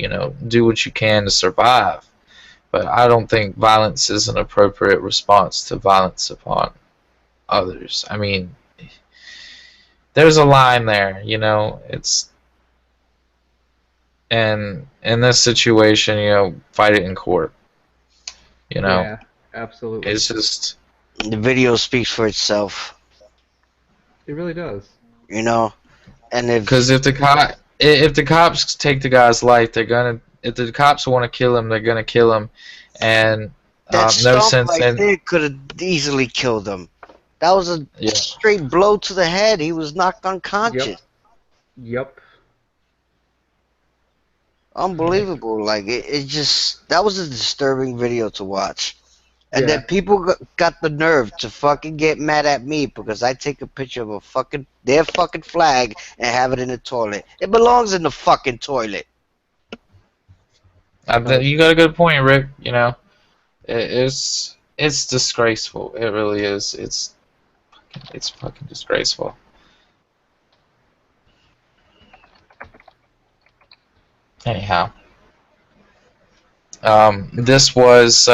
do what you can to survive. But I don't think violence is an appropriate response to violence upon others. I mean, there's a line there, it's, and in this situation, fight it in court. Yeah, absolutely. It's just, The video speaks for itself. It really does. And because if the cops take the guy's life, they're gonna. If the cops want to kill him, they're gonna kill him, and that no stomp sense right in. there could have easily killed him. That was a straight blow to the head. He was knocked unconscious. Yep. Unbelievable. Like it just, that was a disturbing video to watch. And then people got the nerve to fucking get mad at me because I take a picture of their fucking flag and have it in the toilet. It belongs in the fucking toilet. You got a good point, Rick. It's disgraceful. It really is. It's fucking disgraceful. Anyhow, this was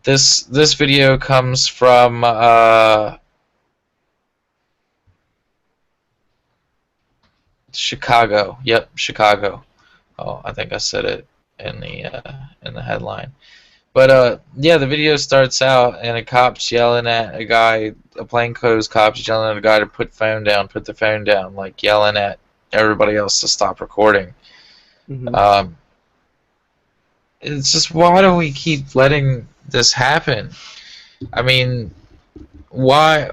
this video comes from Chicago. Yep, Chicago. Oh, I think I said it in the headline. But yeah, the video starts out and a cop's yelling at a guy, a plainclothes cop's yelling at a guy to put the phone down, like yelling at everybody else to stop recording. Mm-hmm. It's just, why do we keep letting this happen? I mean, why?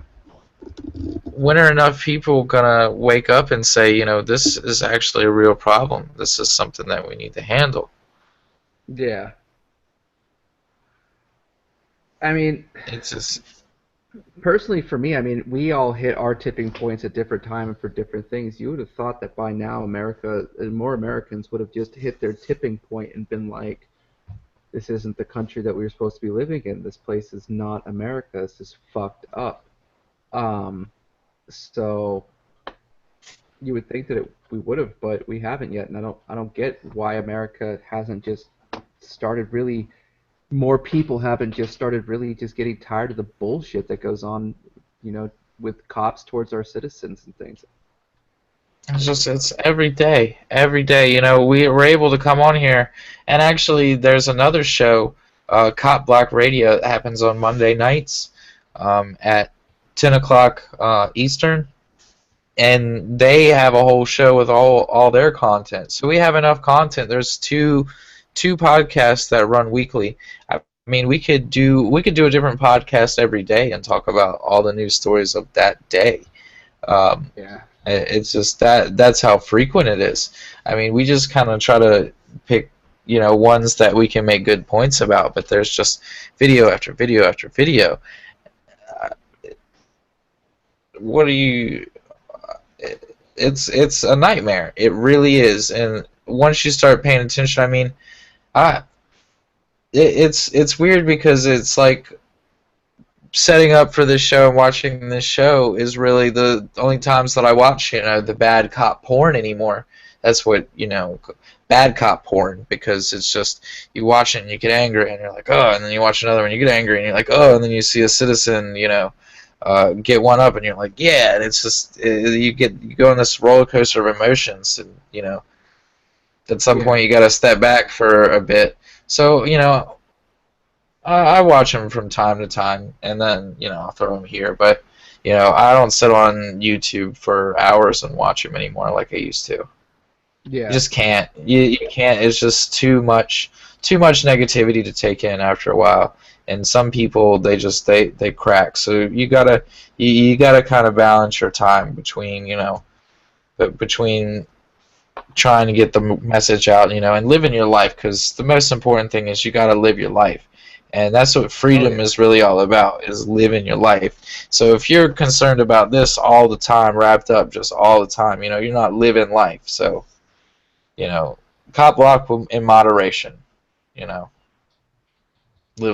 When are enough people gonna wake up and say, this is actually a real problem? This is something that we need to handle. Yeah. I mean, it's just, personally for me, I mean, we all hit our tipping points at different times and for different things. You would have thought that by now America and more Americans would have just hit their tipping point and been like, this isn't the country that we were supposed to be living in. This place is not America. This is fucked up. So you would think that we would have, but we haven't yet, and I don't get why America hasn't just started really. More people haven't just started really just getting tired of the bullshit that goes on, with cops towards our citizens and things. It's every day. Every day, we were able to come on here, and actually there's another show, Cop Black Radio, that happens on Monday nights at 10 o'clock Eastern, and they have a whole show with all their content. So we have enough content. There's two podcasts that run weekly. I mean, we could do a different podcast every day and talk about all the news stories of that day. Yeah. It's just that's how frequent it is. I mean, we just kind of try to pick, ones that we can make good points about, but there's just video after video after video. What do you? It's a nightmare. It really is. And once you start paying attention, I mean, it's weird because it's like setting up for this show and watching this show is really the only times that I watch, the bad cop porn anymore. That's what, bad cop porn, because it's just, you watch it and you get angry and you're like, oh, and then you watch another one, you get angry and you're like, oh, and then you see a citizen, get one up and you're like, yeah, and it's just, you go on this roller coaster of emotions, and, at some point you got to step back for a bit. So, I watch them from time to time, and then, I'll throw them here. But, I don't sit on YouTube for hours and watch them anymore like I used to. Yeah. You just can't. You can't. It's just too much negativity to take in after a while. And some people, they crack. So you gotta kind of balance your time between, between trying to get the message out, and living your life, because the most important thing is you got to live your life. And that's what freedom is really all about, is living your life. So if you're concerned about this all the time, wrapped up just all the time, you're not living life. So, cop block in moderation, live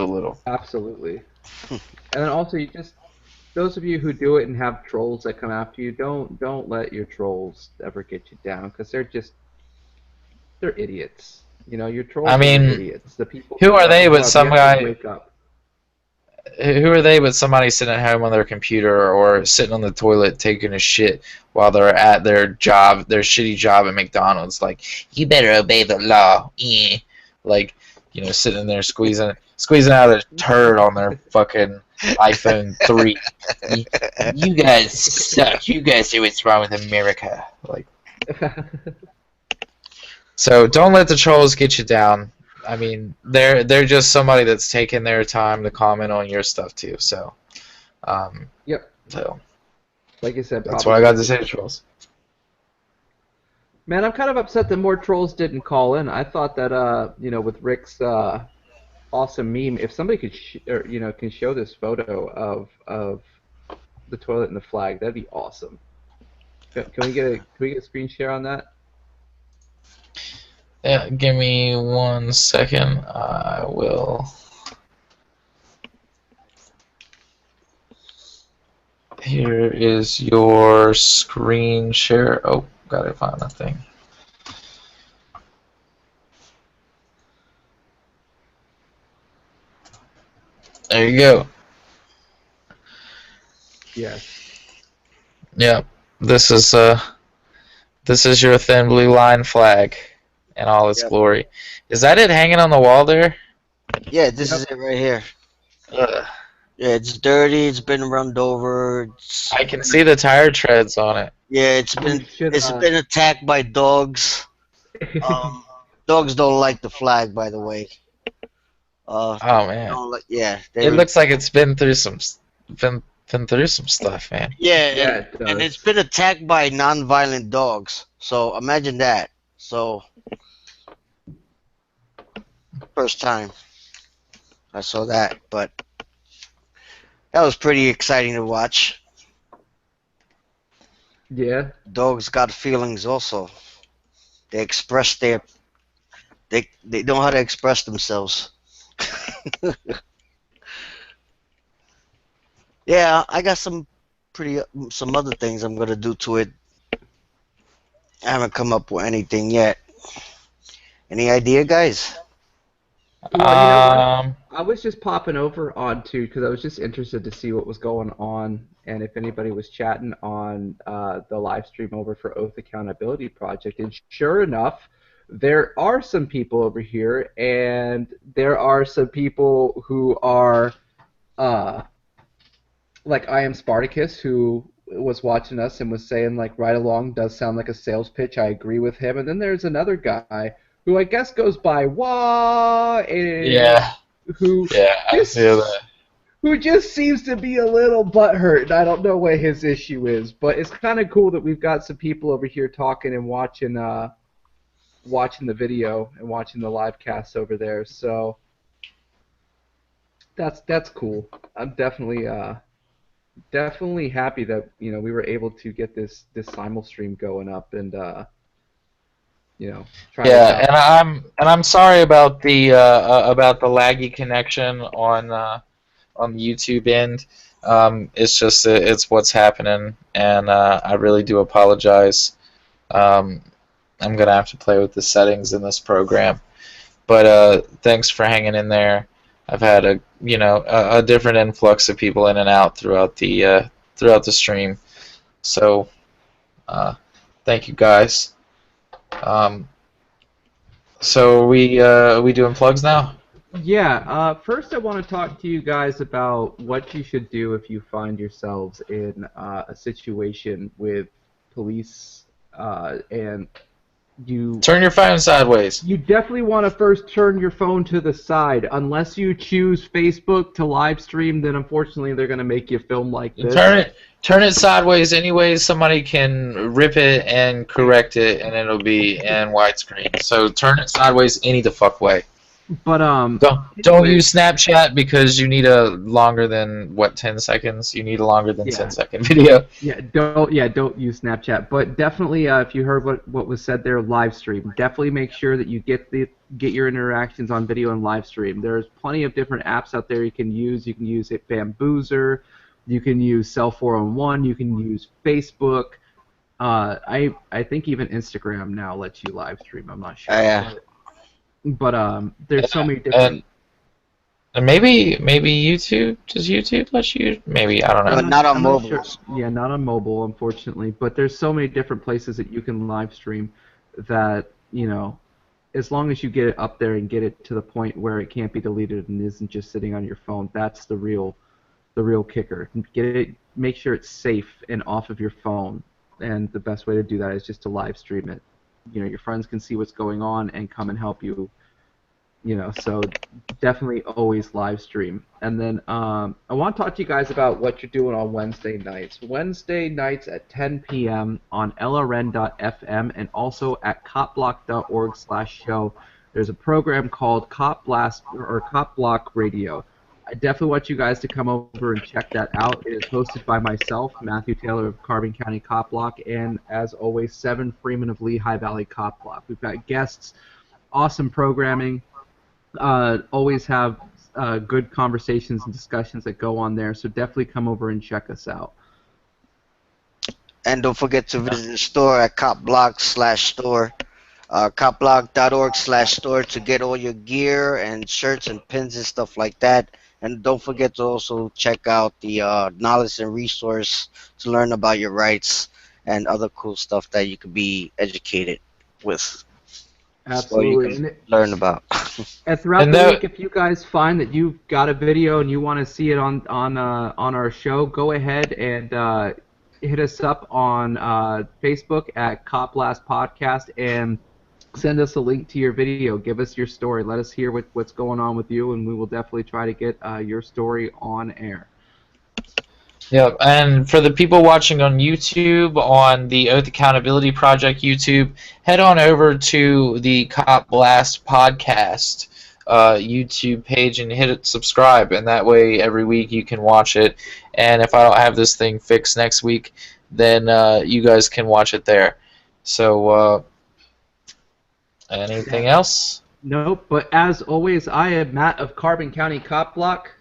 a little. Absolutely. And then also, those of you who do it and have trolls that come after you, don't let your trolls ever get you down because they're idiots. You know, your I trolls are the mean, idiots. The people who are they who with have some yet to guy? wake up. Who are they with somebody sitting at home on their computer or sitting on the toilet taking a shit while they're at their job, their shitty job at McDonald's? Like, you better obey the law. Like, sitting there squeezing out a turd on their fucking iPhone 3. You guys suck. You guys see what's wrong with America. Like, so don't let the trolls get you down. I mean, they're just somebody that's taking their time to comment on your stuff too. So, Yep. So, like I said, that's what I got to say to trolls. Man, I'm kind of upset that more trolls didn't call in. I thought that with Rick's awesome meme, if somebody could can show this photo of the toilet and the flag, that'd be awesome. Can we get a screen share on that? Yeah, give me 1 second. I will. Here is your screen share. Oh, gotta find that thing. There you go. Yes. Yeah, this is your thin blue line flag in all its glory. Is that it hanging on the wall there? Yeah, this is it right here. Ugh. Yeah, it's dirty. It's been run over. I can see the tire treads on it. Yeah, it's been attacked by dogs. Dogs don't like the flag, by the way. Oh man. It looks like it's been through some stuff, man. Yeah, and it's been attacked by non-violent dogs. So imagine that. So first time I saw that, but that was pretty exciting to watch. Yeah. Dogs got feelings also. They express they know how to express themselves. Yeah, I got some other things I'm gonna do to it. I haven't come up with anything yet. Any idea, guys? Well, I was just popping over onto because I was just interested to see what was going on and if anybody was chatting on the live stream over for Oath Accountability Project. And sure enough, there are some people over here, and there are some people who are like I Am Spartacus, who was watching us and was saying like Ride Along does sound like a sales pitch. I agree with him. And then there's another guy who I guess goes by Wah, and who just seems to be a little butthurt, and I don't know what his issue is, but it's kind of cool that we've got some people over here talking and watching the video and watching the live cast over there, so that's cool. I'm definitely happy that we were able to get this simul stream going up and and I'm sorry about the laggy connection on the YouTube end. It's just it's what's happening, and I really do apologize. I'm gonna have to play with the settings in this program, but thanks for hanging in there. I've had a different influx of people in and out throughout the stream, so thank you guys. So we doing plugs now? Yeah. First, I want to talk to you guys about what you should do if you find yourselves in a situation with police and you turn your phone sideways. You definitely want to first turn your phone to the side. Unless you choose Facebook to live stream, then unfortunately they're going to make you film like this. Turn it sideways anyways. Somebody can rip it and correct it, and it'll be in widescreen. So turn it sideways any the fuck way. But don't use Snapchat because you need a longer than 10 seconds. You need a longer than 10-second video. Don't use Snapchat. But definitely, if you heard what was said there, live stream. Definitely make sure that you get your interactions on video and live stream. There's plenty of different apps out there you can use. You can use it Bamboozer, You can use Cell 401. You can use Facebook. I think even Instagram now lets you live stream. I'm not sure. Yeah. But there's so many different. And maybe YouTube. Does YouTube let you? Maybe, I don't know. But not on I'm mobile. Not sure. Yeah, not on mobile, unfortunately. But there's so many different places that you can live stream that, you know, as long as you get it up there and get it to the point where it can't be deleted and isn't just sitting on your phone, that's the real kicker. Get it, make sure it's safe and off of your phone. And the best way to do that is just to live stream it. You know, your friends can see what's going on and come and help you. You know, so definitely always live stream. And then I want to talk to you guys about what you're doing on Wednesday nights. Wednesday nights at 10 p.m. on LRN.FM and also at copblock.org/show. There's a program called Cop Blast or Cop Block Radio. I definitely want you guys to come over and check that out. It is hosted by myself, Matthew Taylor of Carbon County Cop Block, and as always, Seven Freeman of Lehigh Valley Cop Block. We've got guests, awesome programming. Always have good conversations and discussions that go on there, so definitely come over and check us out. And don't forget to visit the store at copblock/store, copblock.org/store to get all your gear and shirts and pins and stuff like that. And don't forget to also check out the knowledge and resource to learn about your rights and other cool stuff that you could be educated with. Absolutely. So you can learn about. And throughout the week, if you guys find that you've got a video and you want to see it on our show, go ahead and hit us up on Facebook at Cop Blast Podcast and send us a link to your video. Give us your story. Let us hear what's going on with you, and we will definitely try to get your story on air. Yep, and for the people watching on YouTube, on the Oath Accountability Project YouTube, head on over to the Cop Blast Podcast YouTube page and hit subscribe, and that way every week you can watch it. And if I don't have this thing fixed next week, then you guys can watch it there. So, anything else? Nope, but as always, I am Matt of Carbon County Cop Block.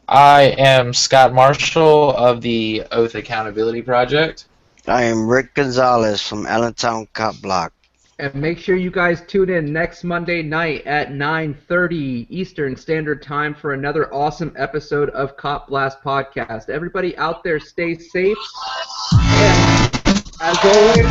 I am Scott Marshall of the Oath Accountability Project. I am Rick Gonzales from Allentown Cop Block. And make sure you guys tune in next Monday night at 9:30 Eastern Standard Time for another awesome episode of Cop Blast Podcast. Everybody out there, stay safe. And as always,